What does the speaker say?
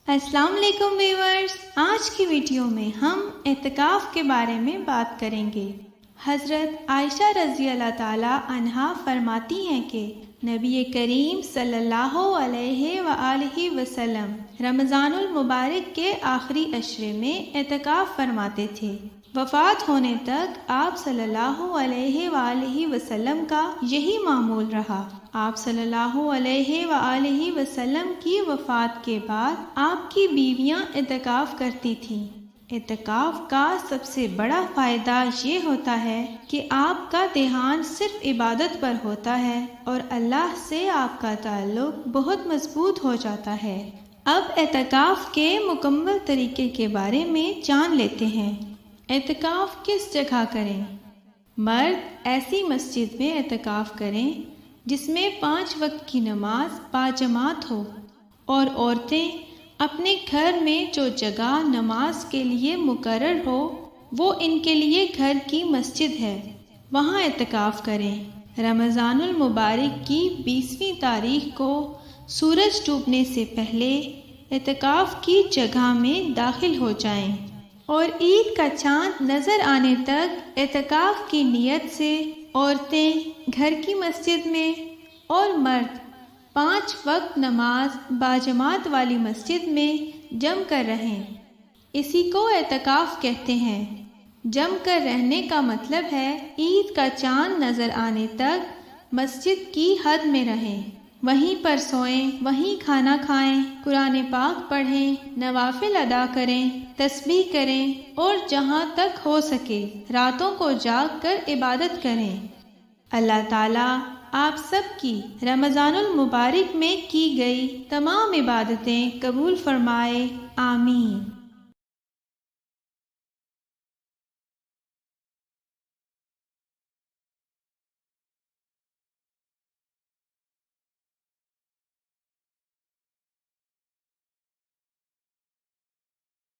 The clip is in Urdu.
السلام علیکم ویورز، آج کی ویڈیو میں ہم اعتکاف کے بارے میں بات کریں گے۔ حضرت عائشہ رضی اللہ تعالی عنہا فرماتی ہیں کہ نبی کریم صلی اللہ علیہ وآلہ وسلم رمضان المبارک کے آخری عشرے میں اعتکاف فرماتے تھے۔ وفات ہونے تک آپ صلی اللہ علیہ وآلہ وسلم کا یہی معمول رہا۔ آپ صلی اللہ علیہ وآلہ وسلم کی وفات کے بعد آپ کی بیویاں اعتکاف کرتی تھیں۔ اعتکاف کا سب سے بڑا فائدہ یہ ہوتا ہے کہ آپ کا دھیان صرف عبادت پر ہوتا ہے اور اللہ سے آپ کا تعلق بہت مضبوط ہو جاتا ہے۔ اب اعتکاف کے مکمل طریقے کے بارے میں جان لیتے ہیں۔ اعتکاف کس جگہ کریں؟ مرد ایسی مسجد میں اعتکاف کریں جس میں 5 وقت کی نماز باجماعت ہو، اور عورتیں اپنے گھر میں جو جگہ نماز کے لیے مقرر ہو وہ ان کے لیے گھر کی مسجد ہے، وہاں اعتکاف کریں۔ رمضان المبارک کی 20ویں تاریخ کو سورج ڈوبنے سے پہلے اعتکاف کی جگہ میں داخل ہو جائیں اور عید کا چاند نظر آنے تک اعتکاف کی نیت سے عورتیں گھر کی مسجد میں اور مرد 5 وقت نماز باجماعت والی مسجد میں جم کر رہیں۔ اسی کو اعتکاف کہتے ہیں۔ جم کر رہنے کا مطلب ہے عید کا چاند نظر آنے تک مسجد کی حد میں رہیں، وہیں پر سوئیں، وہیں کھانا کھائیں، قرآن پاک پڑھیں، نوافل ادا کریں، تسبیح کریں اور جہاں تک ہو سکے راتوں کو جاگ کر عبادت کریں۔ اللہ تعالیٰ آپ سب کی رمضان المبارک میں کی گئی تمام عبادتیں قبول فرمائے، آمین۔